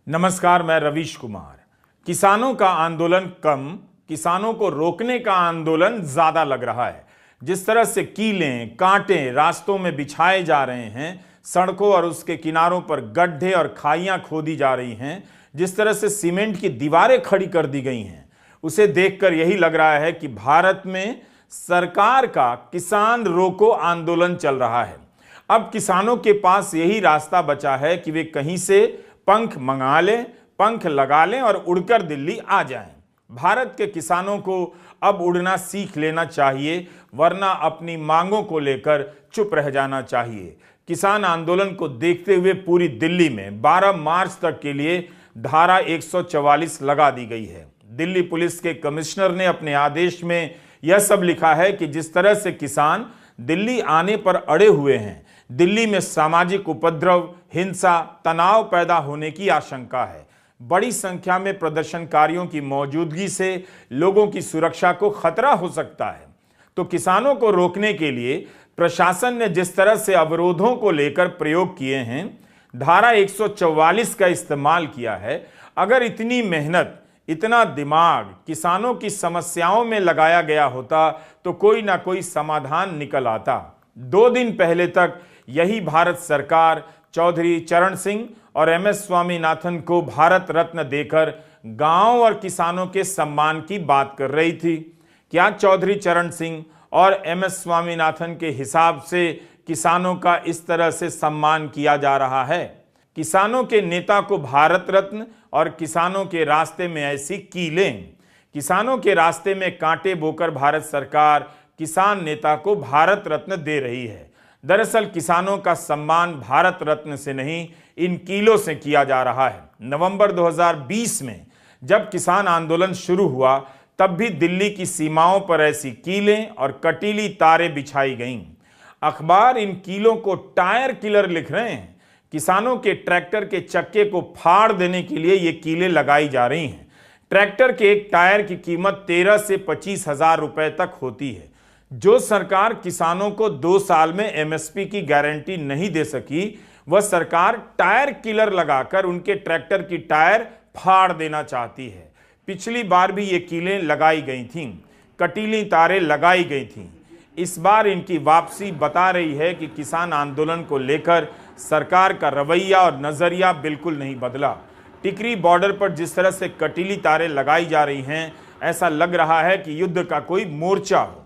नमस्कार, मैं रवीश कुमार। किसानों का आंदोलन कम, किसानों को रोकने का आंदोलन ज्यादा लग रहा है। जिस तरह से कीलें कांटे रास्तों में बिछाए जा रहे हैं, सड़कों और उसके किनारों पर गड्ढे और खाइयां खोदी जा रही हैं, जिस तरह से सीमेंट की दीवारें खड़ी कर दी गई हैं, उसे देखकर यही लग रहा है कि भारत में सरकार का किसान रोको आंदोलन चल रहा है। अब किसानों के पास यही रास्ता बचा है कि वे कहीं से पंख मंगा लें, पंख लगा लें और उड़कर दिल्ली आ जाएं। भारत के किसानों को अब उड़ना सीख लेना चाहिए, वरना अपनी मांगों को लेकर चुप रह जाना चाहिए। किसान आंदोलन को देखते हुए पूरी दिल्ली में 12 मार्च तक के लिए धारा 144 लगा दी गई है। दिल्ली पुलिस के कमिश्नर ने अपने आदेश में यह सब लिखा है कि जिस तरह से किसान दिल्ली आने पर अड़े हुए हैं, दिल्ली में सामाजिक उपद्रव, हिंसा, तनाव पैदा होने की आशंका है। बड़ी संख्या में प्रदर्शनकारियों की मौजूदगी से लोगों की सुरक्षा को खतरा हो सकता है। तो किसानों को रोकने के लिए प्रशासन ने जिस तरह से अवरोधों को लेकर प्रयोग किए हैं, धारा 144 का इस्तेमाल किया है, अगर इतनी मेहनत, इतना दिमाग किसानों की समस्याओं में लगाया गया होता तो कोई ना कोई समाधान निकल आता। 2 दिन पहले तक यही भारत सरकार चौधरी चरण सिंह और एमएस स्वामीनाथन को भारत रत्न देकर गांव और किसानों के सम्मान की बात कर रही थी। क्या चौधरी चरण सिंह और एमएस स्वामीनाथन के हिसाब से किसानों का इस तरह से सम्मान किया जा रहा है? किसानों के नेता को भारत रत्न और किसानों के रास्ते में ऐसी कीलें, किसानों के रास्ते में कांटे बोकर भारत सरकार किसान नेता को भारत रत्न दे रही है। दरअसल किसानों का सम्मान भारत रत्न से नहीं, इन कीलों से किया जा रहा है। नवंबर 2020 में जब किसान आंदोलन शुरू हुआ, तब भी दिल्ली की सीमाओं पर ऐसी कीलें और कटीली तारें बिछाई गईं। अखबार इन कीलों को टायर किलर लिख रहे हैं। किसानों के ट्रैक्टर के चक्के को फाड़ देने के लिए ये कीलें लगाई जा रही हैं। ट्रैक्टर के एक टायर की कीमत 13 से 25 हजार रुपए तक होती है। जो सरकार किसानों को 2 साल में एमएसपी की गारंटी नहीं दे सकी, वह सरकार टायर किलर लगाकर उनके ट्रैक्टर की टायर फाड़ देना चाहती है। पिछली बार भी ये कीलें लगाई गई थीं, कटीली तारें लगाई गई थीं। इस बार इनकी वापसी बता रही है कि किसान आंदोलन को लेकर सरकार का रवैया और नजरिया बिल्कुल नहीं बदला। टिकरी बॉर्डर पर जिस तरह से कटीली तारें लगाई जा रही हैं, ऐसा लग रहा है कि युद्ध का कोई मोर्चा हो।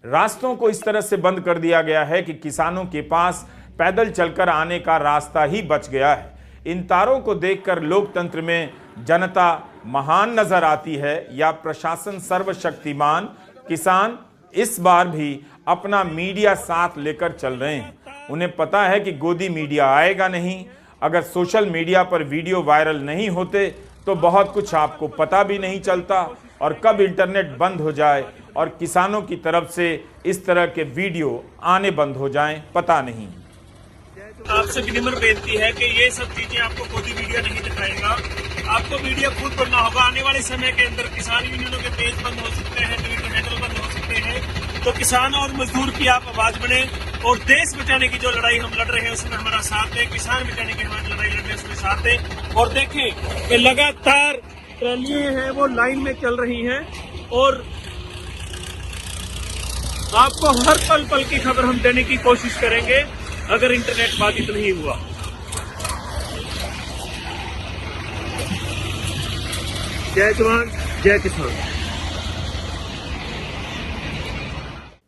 रास्तों को इस तरह से बंद कर दिया गया है कि किसानों के पास पैदल चलकर आने का रास्ता ही बच गया है। इन तारों को देखकर लोकतंत्र में जनता महान नजर आती है या प्रशासन सर्वशक्तिमान? किसान इस बार भी अपना मीडिया साथ लेकर चल रहे हैं। उन्हें पता है कि गोदी मीडिया आएगा नहीं। अगर सोशल मीडिया पर वीडियो वायरल नहीं होते तो बहुत कुछ आपको पता भी नहीं चलता, और कब इंटरनेट बंद हो जाए और किसानों की तरफ से इस तरह के वीडियो आने बंद हो जाएं, पता नहीं। आपसे विनम्र बेनती है कि ये सब चीजें आपको गोदी मीडिया नहीं दिखाएगा। आपको मीडिया खुद करना होगा। आने वाले समय के अंदर किसान यूनियनों के पेज बंद हो सकते हैं, ट्विटर हैंडल बंद हो सकते हैं। तो किसान और मजदूर की आप आवाज बने और देश बचाने की जो लड़ाई हम लड़ रहे हैं उसमें हमारा साथ दें। किसान बचाने की हमारी लड़ाई लड़ रहे हैं उसमें साथ दें। और देखें कि लगातार रैलियां हैं वो लाइन में चल रही हैं और आपको हर पल पल की खबर हम देने की कोशिश करेंगे अगर इंटरनेट बाधित नहीं हुआ। जय जवान जय किसान।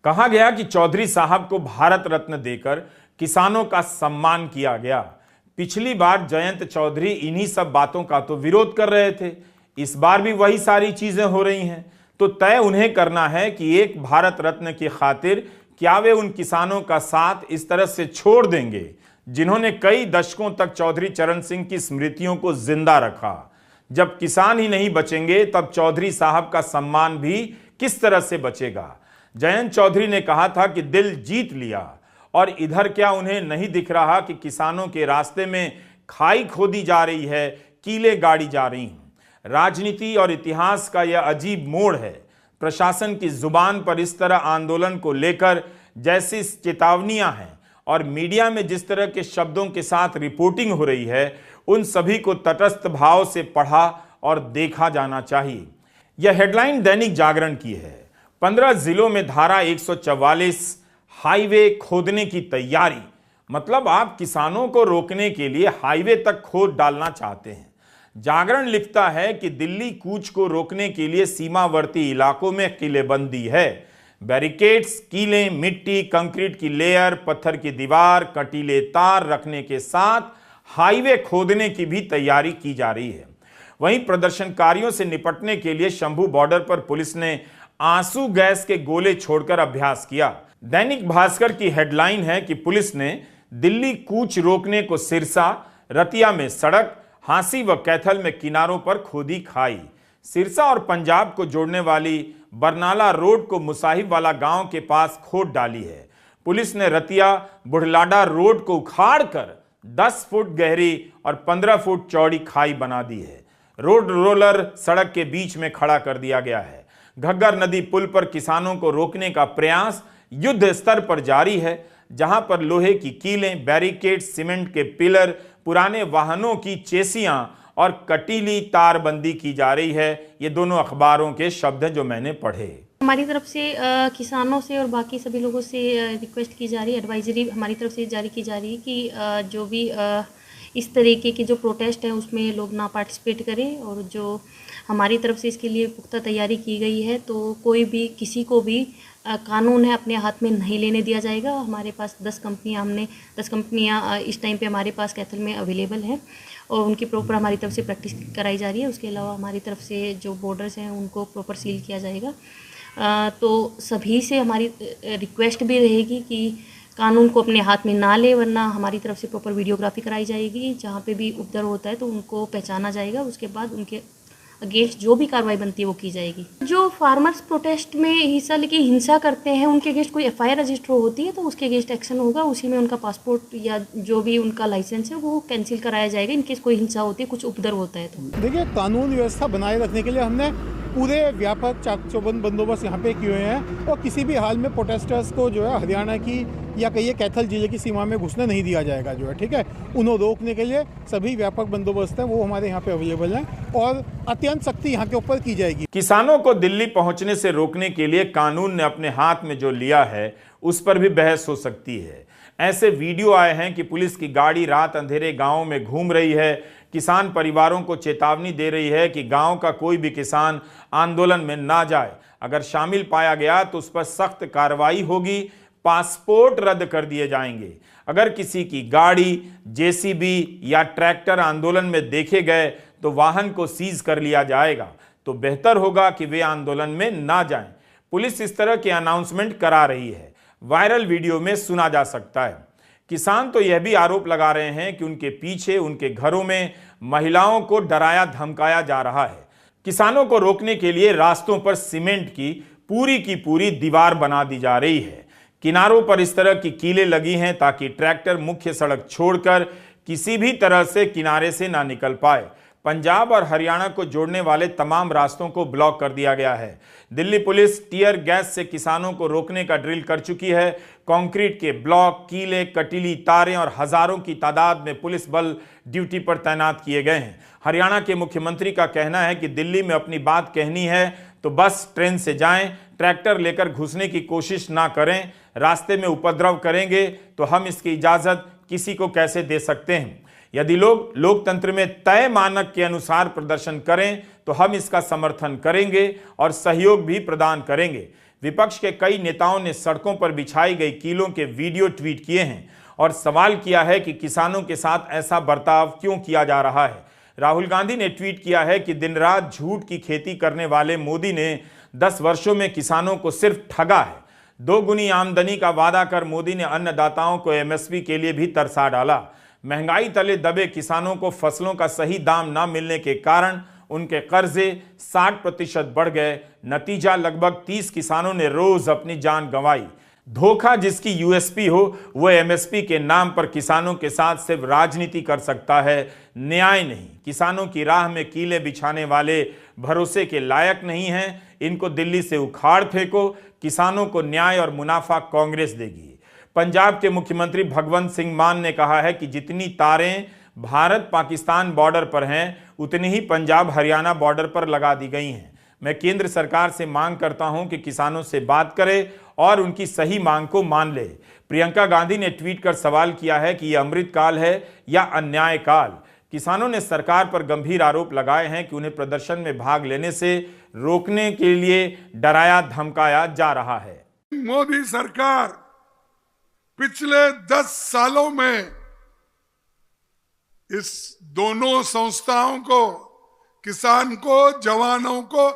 कहा गया कि चौधरी साहब को भारत रत्न देकर किसानों का सम्मान किया गया। पिछली बार जयंत चौधरी इन्हीं सब बातों का तो विरोध कर रहे थे। इस बार भी वही सारी चीजें हो रही हैं। तो तय उन्हें करना है कि एक भारत रत्न की खातिर क्या वे उन किसानों का साथ इस तरह से छोड़ देंगे जिन्होंने कई दशकों तक चौधरी चरण सिंह की स्मृतियों को जिंदा रखा। जब किसान ही नहीं बचेंगे तब चौधरी साहब का सम्मान भी किस तरह से बचेगा? जयंत चौधरी ने कहा था कि दिल जीत लिया, और इधर क्या उन्हें नहीं दिख रहा कि किसानों के रास्ते में खाई खोदी जा रही है, कीलें गाड़ी जा रही हैं। राजनीति और इतिहास का यह अजीब मोड़ है। प्रशासन की जुबान पर इस तरह आंदोलन को लेकर जैसी चेतावनियां हैं और मीडिया में जिस तरह के शब्दों के साथ रिपोर्टिंग हो रही है, उन सभी को तटस्थ भाव से पढ़ा और देखा जाना चाहिए। यह हेडलाइन दैनिक जागरण की है। 15 जिलों में धारा 144 हाईवे खोदने की तैयारी। मतलब आप किसानों को रोकने के लिए हाईवे तक खोद डालना चाहते हैं। जागरण लिखता है कि दिल्ली कूच को रोकने के लिए सीमावर्ती इलाकों में किलेबंदी है। बैरिकेड्स, कीलें, मिट्टी, कंक्रीट की लेयर, पत्थर की दीवार, कटीले तार रखने के साथ हाईवे खोदने की भी तैयारी की जा रही है। वहीं प्रदर्शनकारियों से निपटने के लिए शंभू बॉर्डर पर पुलिस ने आंसू गैस के गोले छोड़कर अभ्यास किया। दैनिक भास्कर की हेडलाइन है कि पुलिस ने दिल्ली कूच रोकने को सिरसा, रतिया में सड़क, हांसी व कैथल में किनारों पर खोदी खाई। सिरसा और पंजाब को जोड़ने वाली बरनाला रोड को मुसाहिब वाला गांव के पास खोद डाली है। पुलिस ने रतिया बुढ़लाडा रोड को उखाड़कर 10 फुट गहरी और 15 फुट चौड़ी खाई बना दी है। रोड रोलर सड़क के बीच में खड़ा कर दिया गया है। घग्गर नदी पुल पर किसानों को रोकने का प्रयास युद्ध स्तर पर जारी है, जहां पर लोहे की कीलें, बैरिकेड, सीमेंट के पिलर, पुराने वाहनों की चेसियां और कटीली तारबंदी की जा रही है। ये दोनों अखबारों के शब्द हैं जो मैंने पढ़े। हमारी तरफ से किसानों से और बाकी सभी लोगों से रिक्वेस्ट की जा रही है, एडवाइजरी हमारी तरफ से जारी की जा रही है कि जो भी इस तरीके के जो प्रोटेस्ट हैं उसमें लोग ना पार्टिसिपेट करें, और जो हमारी तरफ से इसके लिए पुख्ता तैयारी की गई है, तो कोई भी किसी को भी कानून है अपने हाथ में नहीं लेने दिया जाएगा। हमारे पास 10 कंपनियां इस टाइम पे हमारे पास कैथल में अवेलेबल हैं और उनकी प्रॉपर हमारी तरफ से प्रैक्टिस कराई जा रही है। उसके अलावा हमारी तरफ से जो बॉर्डर्स हैं उनको प्रॉपर सील किया जाएगा। तो सभी से हमारी रिक्वेस्ट भी रहेगी कि कानून को अपने हाथ में ना ले, वरना हमारी तरफ से प्रॉपर वीडियोग्राफी कराई जाएगी। जहाँ पे भी उपद्रव होता है तो उनको पहचाना जाएगा, उसके बाद उनके अगेंस्ट जो भी कार्रवाई बनती है वो की जाएगी। जो फार्मर्स प्रोटेस्ट में हिस्सा लेके हिंसा करते हैं उनके अगेंस्ट कोई एफआईआर रजिस्टर होती है तो उसके अगेंस्ट एक्शन होगा। उसी में उनका पासपोर्ट या जो भी उनका लाइसेंस है वो कैंसिल कराया जाएगा इनकेस कोई हिंसा होती है, कुछ उपद्रव होता है तो। देखिए, कानून व्यवस्था बनाए रखने के लिए हमने पूरे व्यापक चाक चौबंद बंदोबस्त यहाँ पे किए हुए हैं और किसी भी हाल में प्रोटेस्टर्स को जो है हरियाणा की या कहिए कैथल जिले की सीमा में घुसने नहीं दिया जाएगा जो है, ठीक है। उन्हें रोकने के लिए सभी व्यापक बंदोबस्त हैं वो हमारे यहाँ पे अवेलेबल हैं और अत्यंत सख्ती यहाँ के ऊपर की जाएगी। किसानों को दिल्ली पहुंचने से रोकने के लिए कानून ने अपने हाथ में जो लिया है उस पर भी बहस हो सकती है। ऐसे वीडियो आए हैं कि पुलिस की गाड़ी रात अंधेरे गांव में घूम रही है, किसान परिवारों को चेतावनी दे रही है कि गांव का कोई भी किसान आंदोलन में ना जाए। अगर शामिल पाया गया तो उस पर सख्त कार्रवाई होगी, पासपोर्ट रद्द कर दिए जाएंगे। अगर किसी की गाड़ी, जेसीबी या ट्रैक्टर आंदोलन में देखे गए तो वाहन को सीज कर लिया जाएगा। तो बेहतर होगा कि वे आंदोलन में ना जाएं। पुलिस इस तरह के अनाउंसमेंट करा रही है, वायरल वीडियो में सुना जा सकता है। किसान तो यह भी आरोप लगा रहे हैं कि उनके पीछे उनके घरों में महिलाओं को डराया धमकाया जा रहा है। किसानों को रोकने के लिए रास्तों पर सीमेंट की पूरी दीवार बना दी जा रही है। किनारों पर इस तरह की कीलें लगी हैं ताकि ट्रैक्टर मुख्य सड़क छोड़कर किसी भी तरह से किनारे से ना निकल पाए। पंजाब और हरियाणा को जोड़ने वाले तमाम रास्तों को ब्लॉक कर दिया गया है। दिल्ली पुलिस टीयर गैस से किसानों को रोकने का ड्रिल कर चुकी है। कंक्रीट के ब्लॉक, कीले, कटीली तारें और हजारों की तादाद में पुलिस बल ड्यूटी पर तैनात किए गए हैं। हरियाणा के मुख्यमंत्री का कहना है कि दिल्ली में अपनी बात कहनी है तो बस ट्रेन से जाएं, ट्रैक्टर लेकर घुसने की कोशिश ना करें। रास्ते में उपद्रव करेंगे तो हम इसकी इजाजत किसी को कैसे दे सकते हैं। यदि लोग लोकतंत्र में तय मानक के अनुसार प्रदर्शन करें तो हम इसका समर्थन करेंगे और सहयोग भी प्रदान करेंगे। विपक्ष के कई नेताओं ने सड़कों पर बिछाई गई कीलों के वीडियो ट्वीट किए हैं और सवाल किया है कि किसानों के साथ ऐसा बर्ताव क्यों किया जा रहा है। राहुल गांधी ने ट्वीट किया है कि दिन रात झूठ की खेती करने वाले मोदी ने 10 वर्षों में किसानों को सिर्फ ठगा है। 2 गुनी आमदनी का वादा कर मोदी ने अन्नदाताओं को एमएसपी के लिए भी तरसा डाला। महंगाई तले दबे किसानों को फसलों का सही दाम न मिलने के कारण उनके कर्जे 60% बढ़ गए। नतीजा लगभग 30 किसानों ने रोज अपनी जान गंवाई। धोखा जिसकी यूएसपी हो वो एमएसपी के नाम पर किसानों के साथ सिर्फ राजनीति कर सकता है, न्याय नहीं। किसानों की राह में कीले बिछाने वाले भरोसे के लायक नहीं हैं। इनको दिल्ली से उखाड़ फेंको। किसानों को न्याय और मुनाफा कांग्रेस देगी। पंजाब के मुख्यमंत्री भगवंत सिंह मान ने कहा है कि जितनी तारें भारत पाकिस्तान बॉर्डर पर हैं उतनी ही पंजाब हरियाणा बॉर्डर पर लगा दी गई हैं। मैं केंद्र सरकार से मांग करता हूं कि किसानों से बात करे और उनकी सही मांग को मान ले। प्रियंका गांधी ने ट्वीट कर सवाल किया है कि यह अमृत काल है या अन्याय काल। किसानों ने सरकार पर गंभीर आरोप लगाए हैं कि उन्हें प्रदर्शन में भाग लेने से रोकने के लिए डराया धमकाया जा रहा है। मोदी सरकार पिछले 10 सालों में इस दोनों संस्थाओं को, किसान को, जवानों को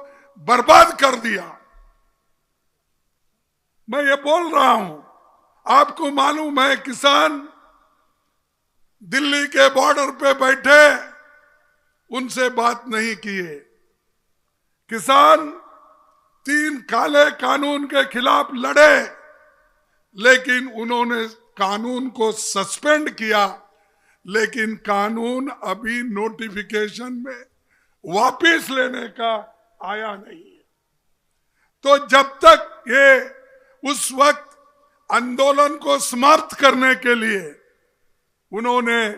बर्बाद कर दिया। मैं ये बोल रहा हूं, आपको मालूम है किसान दिल्ली के बॉर्डर पे बैठे, उनसे बात नहीं किए। किसान 3 काले कानून के खिलाफ लड़े, लेकिन उन्होंने कानून को सस्पेंड किया, लेकिन कानून अभी नोटिफिकेशन में वापस लेने का आया नहीं है। तो जब तक ये उस वक्त आंदोलन को समाप्त करने के लिए उन्होंने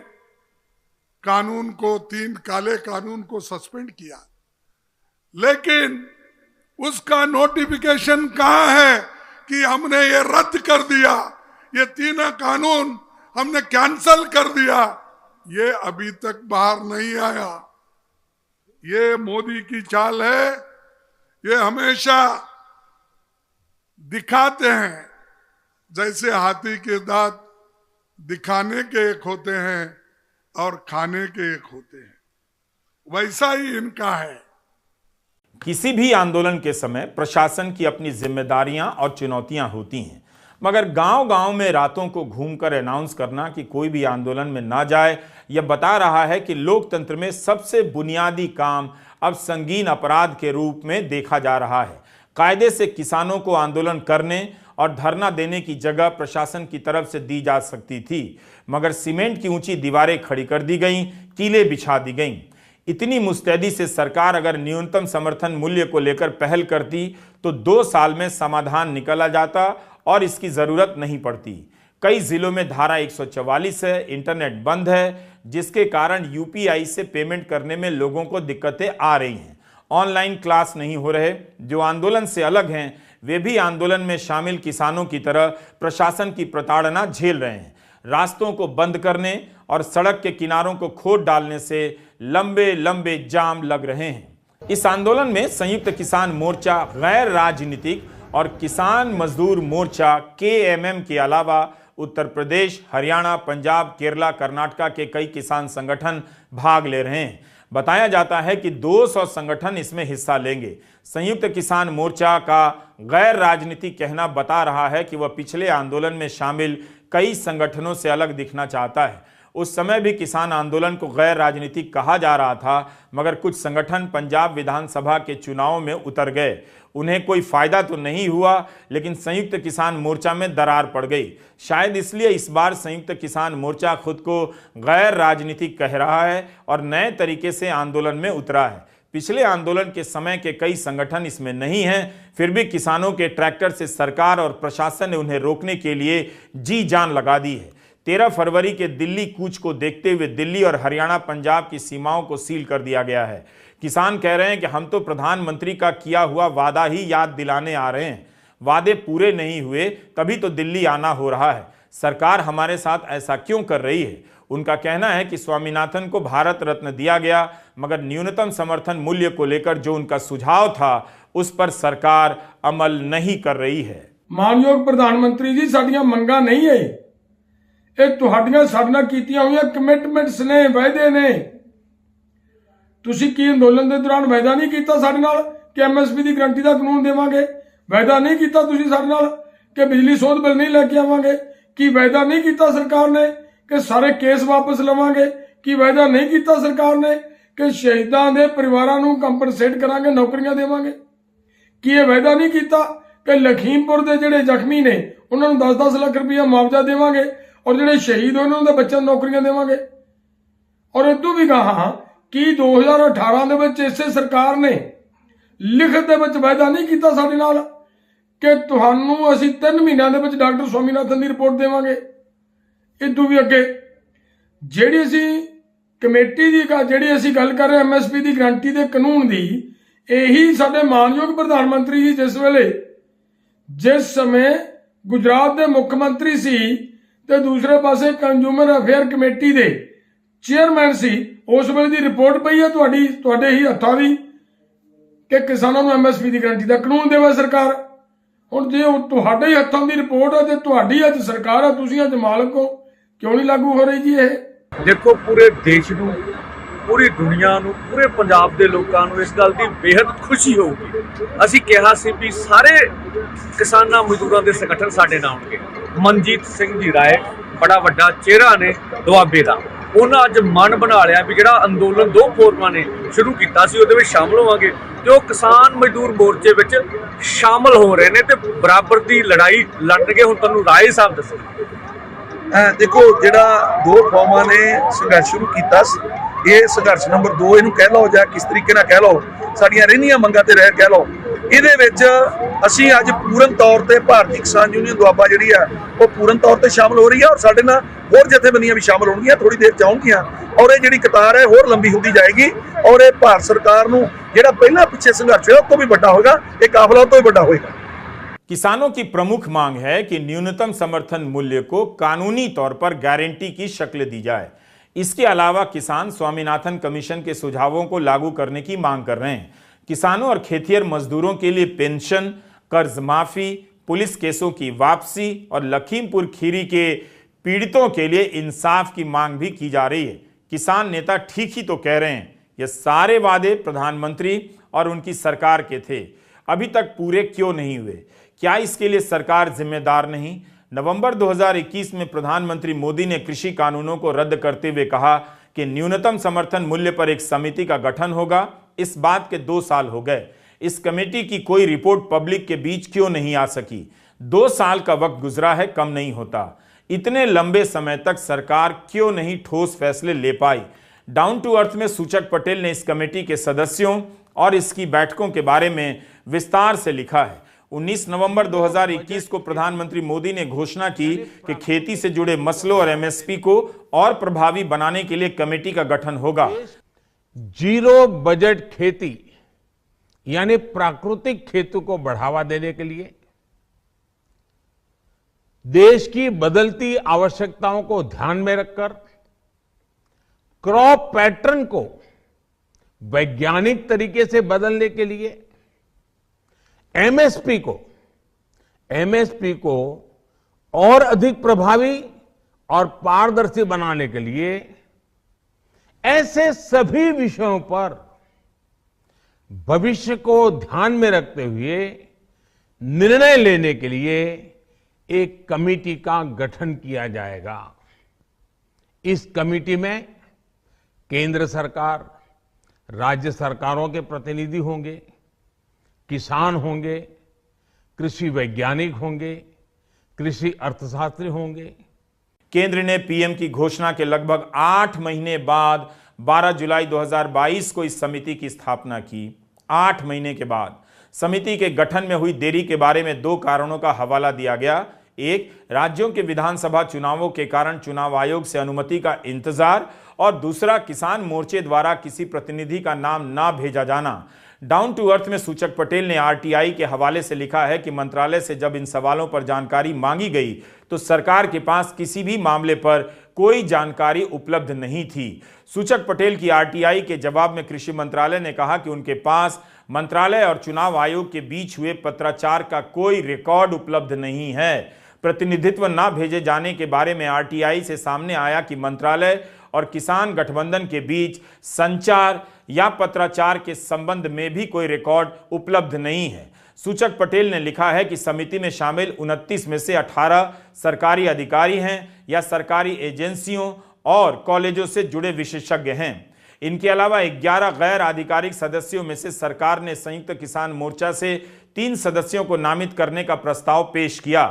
कानून को, 3 काले कानून को सस्पेंड किया, लेकिन उसका नोटिफिकेशन कहां है कि हमने ये रद्द कर दिया, ये 3 कानून हमने कैंसल कर दिया, ये अभी तक बाहर नहीं आया। ये मोदी की चाल है। ये हमेशा दिखाते हैं, जैसे हाथी के दांत दिखाने के एक होते हैं और खाने के एक होते हैं, वैसा ही इनका है। किसी भी आंदोलन के समय प्रशासन की अपनी जिम्मेदारियां और चुनौतियां होती हैं, मगर गांव-गांव में रातों को घूमकर अनाउंस करना कि कोई भी आंदोलन में ना जाए, यह बता रहा है कि लोकतंत्र में सबसे बुनियादी काम अब संगीन अपराध के रूप में देखा जा रहा है। कायदे से किसानों को आंदोलन करने और धरना देने की जगह प्रशासन की तरफ से दी जा सकती थी, मगर सीमेंट की ऊंची दीवारें खड़ी कर दी गईं, कीलें बिछा दी गईं। इतनी मुस्तैदी से सरकार अगर न्यूनतम समर्थन मूल्य को लेकर पहल करती तो 2 साल में समाधान निकला जाता और इसकी जरूरत नहीं पड़ती। कई जिलों में धारा 144 है, इंटरनेट बंद है, जिसके कारण यूपीआई से पेमेंट करने में लोगों को दिक्कतें आ रही हैं। ऑनलाइन क्लास नहीं हो रहे। जो आंदोलन से अलग हैं वे भी आंदोलन में शामिल किसानों की तरह प्रशासन की प्रताड़ना झेल रहे हैं। रास्तों को बंद करने और सड़क के किनारों को खोद डालने से लंबे लंबे जाम लग रहे हैं। इस आंदोलन में संयुक्त किसान मोर्चा, गैर राजनीतिक और किसान मजदूर मोर्चा KMM के अलावा उत्तर प्रदेश, हरियाणा, पंजाब, केरला, कर्नाटका के कई किसान संगठन भाग ले रहे हैं। बताया जाता है कि 200 संगठन इसमें हिस्सा लेंगे। संयुक्त किसान मोर्चा का गैर राजनीतिक कहना बता रहा है कि वह पिछले आंदोलन में शामिल कई संगठनों से अलग दिखना चाहता है। उस समय भी किसान आंदोलन को गैर राजनीतिक कहा जा रहा था, मगर कुछ संगठन पंजाब विधानसभा के चुनाव में उतर गए। उन्हें कोई फायदा तो नहीं हुआ, लेकिन संयुक्त किसान मोर्चा में दरार पड़ गई। शायद इसलिए इस बार संयुक्त किसान मोर्चा खुद को गैर राजनीतिक कह रहा है और नए तरीके से आंदोलन में उतरा है। पिछले आंदोलन के समय के कई संगठन इसमें नहीं हैं, फिर भी किसानों के ट्रैक्टर से सरकार और प्रशासन ने उन्हें रोकने के लिए जी जान लगा दी है। 13 फरवरी के दिल्ली कूच को देखते हुए दिल्ली और हरियाणा, पंजाब की सीमाओं को सील कर दिया गया है। किसान कह रहे हैं कि हम तो प्रधानमंत्री का किया हुआ वादा ही याद दिलाने आ रहे हैं। वादे पूरे नहीं हुए तभी तो दिल्ली आना हो रहा है। सरकार हमारे साथ ऐसा क्यों कर रही है? उनका कहना है कि स्वामीनाथन को भारत रत्न दिया गया, मगर न्यूनतम समर्थन मूल्य को लेकर जो उनका सुझाव था उस पर सरकार अमल नहीं कर रही है। मानयोग प्रधानमंत्री जी, साडियां मंगा नहीं है, ਇਹ ਤੁਹਾਡੀਆਂ ਸਾਡੇ ਨਾਲ ਕੀਤੀਆਂ ਹੋਈਆਂ ਕਮਿਟਮੈਂਟਸ ਨੇ, ਵਾਅਦੇ ਨੇ। ਤੁਸੀਂ ਕੀ ਅੰਦੋਲਨ ਦੇ ਦੌਰਾਨ ਵਾਅਦਾ ਨਹੀਂ ਕੀਤਾ ਸਾਡੇ ਨਾਲ ਕਿ ਐਮਐਸਪੀ ਦੀ ਗਰੰਟੀ ਦਾ ਕਾਨੂੰਨ ਦੇਵਾਂਗੇ? ਵਾਅਦਾ ਨਹੀਂ ਕੀਤਾ ਤੁਸੀਂ ਸਾਡੇ ਨਾਲ ਕਿ ਬਿਜਲੀ ਸੋਧ ਬਿੱਲ ਨਹੀਂ ਲੈ ਕੇ ਆਵਾਂਗੇ? ਕੀ ਵਾਅਦਾ ਨਹੀਂ ਕੀਤਾ ਸਰਕਾਰ ਨੇ ਕਿ ਸਾਰੇ ਕੇਸ ਵਾਪਸ ਲਵਾਂਗੇ? ਕੀ ਵਾਅਦਾ ਨਹੀਂ ਕੀਤਾ ਸਰਕਾਰ ਨੇ ਕਿ ਸ਼ਹੀਦਾਂ ਦੇ ਪਰਿਵਾਰਾਂ ਨੂੰ ਕੰਪਨਸੇਟ ਕਰਾਂਗੇ, ਨੌਕਰੀਆਂ ਦੇਵਾਂਗੇ? ਕੀ ਇਹ ਵਾਅਦਾ ਨਹੀਂ ਕੀਤਾ ਕਿ ਲਖੀਮਪੁਰ ਦੇ ਜਿਹੜੇ ਜ਼ਖਮੀ ਨੇ ਉਹਨਾਂ ਨੂੰ 10-10 ਲੱਖ ਰੁਪਇਆ ਮੁਆਵਜ਼ਾ ਦੇਵਾਂਗੇ और ਜਿਹੜੇ शहीद ਹੋਏ ਉਹਨਾਂ ਦੇ ਬੱਚਿਆਂ ਨੂੰ ਨੌਕਰੀਆਂ ਦੇਵਾਂਗੇ? ਔਰ ਇਦੋਂ ਵੀ ਕਹਾ ਕਿ 2018 ਦੇ ਵਿੱਚ ਇਸੇ ਸਰਕਾਰ ਨੇ ਲਿਖਤ ਦੇ ਵਿੱਚ ਵਾਅਦਾ ਨਹੀਂ ਕੀਤਾ ਸਾਡੇ ਨਾਲ कि तुहानू असी 3 महीनों के विच डॉक्टर स्वामीनाथन की रिपोर्ट देवांगे। इदों भी अगे जिहड़ी असी कमेटी की जिहड़ी असी गल कर रहे MSP की गारंटी के कानून की, यही साडे मानयोग प्रधानमंत्री जी जिस समय गुजरात के मुख्यमंत्री सी ते दूसरे पासे कंज्यूमर अफेयर कमेटी के चेयरमैन सी, उस वेले की रिपोर्ट पई है तुहाडे ही हत्थां दी कि किसानों को MSP की गारंटी का कानून देवे सरकार। हुण जे तुहाडे ही हत्थां दी रिपोर्ट है ते तुहाडी अज सरकार है, तुसीं अज मालक हो, क्यों नहीं लागू हो रही जी ये? देखो पूरे देश नूं, पूरी दुनिया नूं, पूरे पंजाब के लोगों को इस गल की बेहद खुशी होगी। असीं कहा सी भी सारे किसानां मजदूरां दे संगठन साडे नाल होणगे। मनजीत सिंह जी राय बड़ा वड्डा चेहरा ने दुआबे दा, उन्हां अज मन बना लिया भी जिहड़ा अंदोलन 2 फोरमां ने शुरू कीता सी उहदे विच शामिल होवांगे ते ओह किसान मजदूर मोर्चे विच शामिल हो रहे ने ते बराबर दी लड़ाई लड़नगे। हुण तुहानूं राय साहब दसो। देखो जिहड़ा 2 फॉर्मां ने संघर्ष शुरू कीता, ये संघर्ष नंबर 2 इहनूं कह लो जां किस तरीके नाल कह लो, साडीआं रहिंदियां मंगां ते कह लो, इहदे विच असीं अज पूर्ण तौर ते भारतीय किसान यूनियन दुआबा जिहड़ी आ वो पूर्ण तौर ते शामिल हो रही है और साडे नाल होर जथेबंदियां भी शामिल होणगीਆਂ, थोड़ी देर चाहूँगियां और ये जिहड़ी कतार है होर लंबी होंदी जाएगी और ये भारत सरकार नूं जिहड़ा पहला पिछे संघर्ष होया उस तो भी वड्डा होगा, ये काफिला तो भी वड्डा होगा। किसानों की प्रमुख मांग है कि न्यूनतम समर्थन मूल्य को कानूनी तौर पर गारंटी की शक्ल दी जाए। इसके अलावा किसान स्वामीनाथन कमीशन के सुझावों को लागू करने की मांग कर रहे हैं। किसानों और खेतिहर मजदूरों के लिए पेंशन, कर्ज माफी, पुलिस केसों की वापसी और लखीमपुर खीरी के पीड़ितों के लिए इंसाफ की मांग भी की जा रही है। किसान नेता ठीक ही तो कह रहे हैं, ये सारे वादे प्रधानमंत्री और उनकी सरकार के थे, अभी तक पूरे क्यों नहीं हुए? क्या इसके लिए सरकार जिम्मेदार नहीं? नवंबर 2021 में प्रधानमंत्री मोदी ने कृषि कानूनों को रद्द करते हुए कहा कि न्यूनतम समर्थन मूल्य पर एक समिति का गठन होगा। इस बात के 2 साल हो गए। इस कमेटी की कोई रिपोर्ट पब्लिक के बीच क्यों नहीं आ सकी? 2 साल का वक्त गुजरा है, कम नहीं होता। इतने लंबे समय तक सरकार क्यों नहीं ठोस फैसले ले पाई? डाउन टू अर्थ में सूचक पटेल ने इस कमेटी के सदस्यों और इसकी बैठकों के बारे में विस्तार से लिखा है। 19 नवंबर 2021 को प्रधानमंत्री मोदी ने घोषणा की कि खेती से जुड़े मसलों और MSP को और प्रभावी बनाने के लिए कमेटी का गठन होगा। जीरो बजट खेती यानी प्राकृतिक खेती को बढ़ावा देने के लिए देश की बदलती आवश्यकताओं को ध्यान में रखकर क्रॉप पैटर्न को वैज्ञानिक तरीके से बदलने के लिए MSP को और अधिक प्रभावी और पारदर्शी बनाने के लिए ऐसे सभी विषयों पर भविष्य को ध्यान में रखते हुए निर्णय लेने के लिए एक कमेटी का गठन किया जाएगा। इस कमेटी में केंद्र सरकार, राज्य सरकारों के प्रतिनिधि होंगे, किसान होंगे, कृषि वैज्ञानिक होंगे, कृषि अर्थशास्त्री होंगे। केंद्र ने पीएम की घोषणा के लगभग 8 महीने बाद 12 जुलाई 2022 को इस समिति की स्थापना की। 8 महीने के बाद समिति के गठन में हुई देरी के बारे में 2 कारणों का हवाला दिया गया। एक, राज्यों के विधानसभा चुनावों के कारण चुनाव आयोग से अनुमति का इंतजार, और दूसरा, किसान मोर्चे द्वारा किसी प्रतिनिधि का नाम ना भेजा जाना। डाउन टू अर्थ में सूचक पटेल ने RTI के हवाले से लिखा है कि मंत्रालय से जब इन सवालों पर जानकारी मांगी गई तो सरकार के पास किसी भी मामले पर कोई जानकारी उपलब्ध नहीं थी। सूचक पटेल की RTI के जवाब में कृषि मंत्रालय ने कहा कि उनके पास मंत्रालय और चुनाव आयोग के बीच हुए पत्राचार का कोई रिकॉर्ड उपलब्ध नहीं है। प्रतिनिधित्व न भेजे जाने के बारे में RTI से सामने आया कि मंत्रालय और किसान गठबंधन के बीच संचार या पत्राचार के संबंध में भी कोई रिकॉर्ड उपलब्ध नहीं है। सूचक पटेल ने लिखा है कि समिति में शामिल 29 में से 18 सरकारी अधिकारी हैं या सरकारी एजेंसियों और कॉलेजों से जुड़े विशेषज्ञ हैं। इनके अलावा 11 गैर आधिकारिक सदस्यों में से सरकार ने संयुक्त किसान मोर्चा से 3 सदस्यों को नामित करने का प्रस्ताव पेश किया।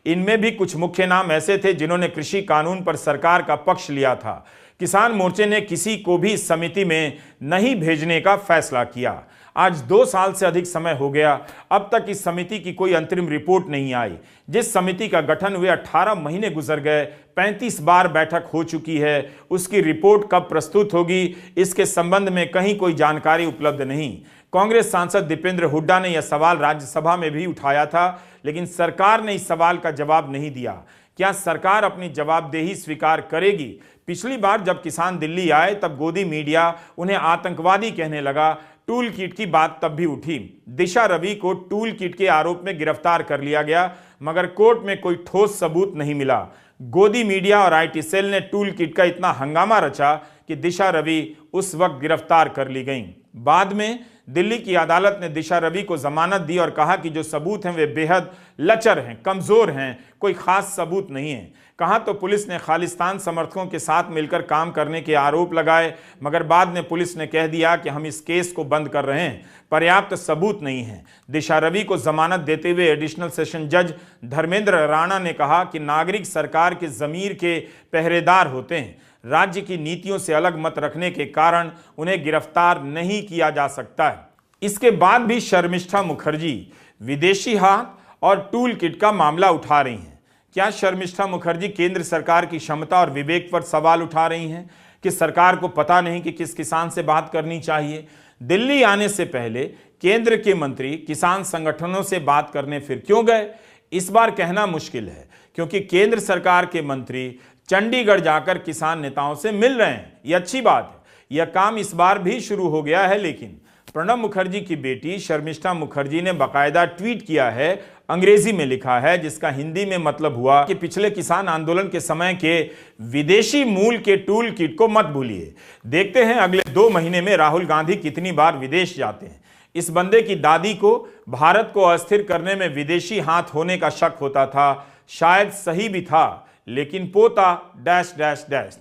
इनमें भी कुछ मुख्य नाम ऐसे थे जिन्होंने कृषि कानून पर सरकार का पक्ष लिया था। किसान मोर्चे ने किसी को भी इस समिति में नहीं भेजने का फैसला किया। आज 2 साल से अधिक समय हो गया, अब तक इस समिति की कोई अंतरिम रिपोर्ट नहीं आई। जिस समिति का गठन हुए 18 महीने गुजर गए, 35 बार बैठक हो चुकी है, उसकी रिपोर्ट कब प्रस्तुत होगी, इसके संबंध में कहीं कोई जानकारी उपलब्ध नहीं। कांग्रेस सांसद दीपेंद्र हुड्डा ने यह सवाल राज्यसभा में भी उठाया था, लेकिन सरकार ने इस सवाल का जवाब नहीं दिया। क्या सरकार अपनी जवाबदेही स्वीकार करेगी? पिछली बार जब किसान दिल्ली आए तब गोदी मीडिया उन्हें आतंकवादी कहने लगा। टूल किट की बात तब भी उठी। दिशा रवि को टूल किट के आरोप में गिरफ्तार कर लिया गया, मगर कोर्ट में कोई ठोस सबूत नहीं मिला। गोदी मीडिया और आईटी सेल ने टूल किट का इतना हंगामा रचा कि दिशा रवि उस वक्त गिरफ्तार कर ली गईं। बाद में दिल्ली की अदालत ने दिशा रवि को जमानत दी और कहा कि जो सबूत हैं वे बेहद लचर हैं, कमजोर हैं, कोई खास सबूत नहीं है। कहा तो पुलिस ने खालिस्तान समर्थकों के साथ मिलकर काम करने के आरोप लगाए, मगर बाद में पुलिस ने कह दिया कि हम इस केस को बंद कर रहे हैं, पर्याप्त सबूत नहीं है। दिशा रवि को जमानत देते हुए एडिशनल सेशन जज धर्मेंद्र राणा ने कहा कि नागरिक सरकार के जमीर के पहरेदार होते हैं, राज्य की नीतियों से अलग मत रखने के कारण उन्हें गिरफ्तार नहीं किया जा सकता है। इसके बाद भी शर्मिष्ठा मुखर्जी विदेशी हाथ और टूल किट का मामला उठा रही हैं। क्या शर्मिष्ठा मुखर्जी केंद्र सरकार की क्षमता और विवेक पर सवाल उठा रही हैं कि सरकार को पता नहीं कि किस किसान से बात करनी चाहिए? दिल्ली आने से पहले केंद्र के मंत्री किसान संगठनों से बात करने फिर क्यों गए? इस बार कहना मुश्किल है, क्योंकि केंद्र सरकार के मंत्री चंडीगढ़ जाकर किसान नेताओं से मिल रहे हैं। यह अच्छी बात है, यह काम इस बार भी शुरू हो गया है। लेकिन प्रणब मुखर्जी की बेटी शर्मिष्ठा मुखर्जी ने बाकायदा ट्वीट किया है, अंग्रेजी में लिखा है, जिसका हिंदी में मतलब हुआ कि पिछले किसान आंदोलन के समय के विदेशी मूल के टूल किट को मत भूलिए। देखते हैं अगले 2 महीने में राहुल गांधी कितनी बार विदेश जाते हैं। इस बंदे की दादी को भारत को अस्थिर करने में विदेशी हाथ होने का शक होता था, शायद सही भी था, लेकिन पोता डैश डैश डैश।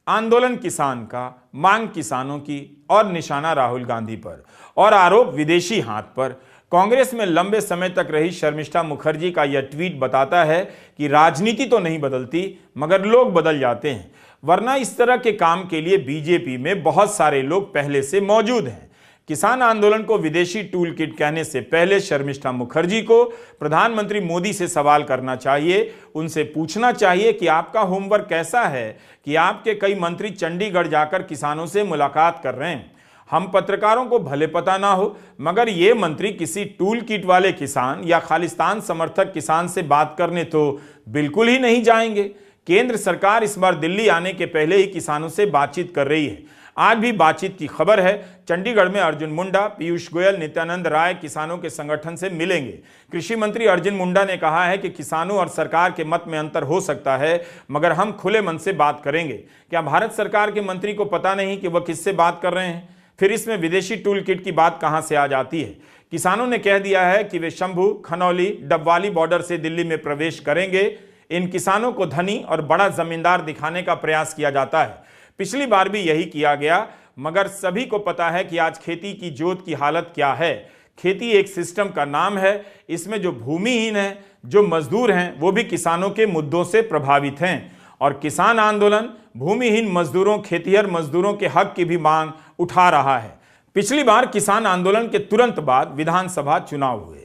आंदोलन किसान का, मांग किसानों की और निशाना राहुल गांधी पर और आरोप विदेशी हाथ पर। कांग्रेस में लंबे समय तक रही शर्मिष्ठा मुखर्जी का यह ट्वीट बताता है कि राजनीति तो नहीं बदलती, मगर लोग बदल जाते हैं, वरना इस तरह के काम के लिए बीजेपी में बहुत सारे लोग पहले से मौजूद हैं। किसान आंदोलन को विदेशी टूल किट कहने से पहले शर्मिष्ठा मुखर्जी को प्रधानमंत्री मोदी से सवाल करना चाहिए। उनसे पूछना चाहिए कि आपका होमवर्क कैसा है कि आपके कई मंत्री चंडीगढ़ जाकर किसानों से मुलाकात कर रहे हैं। हम पत्रकारों को भले पता ना हो, मगर ये मंत्री किसी टूल किट वाले किसान या खालिस्तान समर्थक किसान से बात करने तो बिल्कुल ही नहीं जाएंगे। केंद्र सरकार इस बार दिल्ली आने के पहले ही किसानों से बातचीत कर रही है। आज भी बातचीत की खबर है। चंडीगढ़ में अर्जुन मुंडा, पीयूष गोयल, नित्यानंद राय किसानों के संगठन से मिलेंगे। कृषि मंत्री अर्जुन मुंडा ने कहा है कि किसानों और सरकार के मत में अंतर हो सकता है, मगर हम खुले मन से बात करेंगे। क्या भारत सरकार के मंत्री को पता नहीं कि वह किससे बात कर रहे हैं? फिर इसमें विदेशी टूल किट की बात कहां से आ जाती है? किसानों ने कह दिया है कि वे शंभू, खनौली, डबवाली बॉर्डर से दिल्ली में प्रवेश करेंगे। इन किसानों को धनी और बड़ा जमींदार दिखाने का प्रयास किया जाता है। पिछली बार भी यही किया गया, मगर सभी को पता है कि आज खेती की जोत की हालत क्या है। खेती एक सिस्टम का नाम है, इसमें जो भूमिहीन हैं, जो मजदूर हैं, वो भी किसानों के मुद्दों से प्रभावित हैं। और किसान आंदोलन भूमिहीन मजदूरों, खेतिहर मजदूरों के हक की भी मांग उठा रहा है। पिछली बार किसान आंदोलन के तुरंत बाद विधानसभा चुनाव हुए।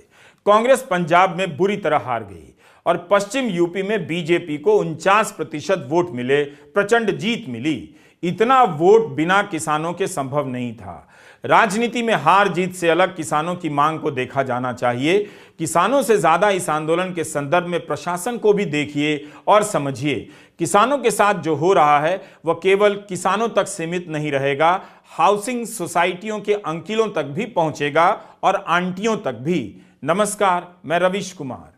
कांग्रेस पंजाब में बुरी तरह हार गई और पश्चिम यूपी में बीजेपी को 49% वोट मिले, प्रचंड जीत मिली। इतना वोट बिना किसानों के संभव नहीं था। राजनीति में हार जीत से अलग किसानों की मांग को देखा जाना चाहिए। किसानों से ज्यादा इस आंदोलन के संदर्भ में प्रशासन को भी देखिए और समझिए। किसानों के साथ जो हो रहा है वह केवल किसानों तक सीमित नहीं रहेगा, हाउसिंग सोसाइटियों के अंकिलों तक भी पहुंचेगा और आंटियों तक भी। नमस्कार, मैं रवीश कुमार।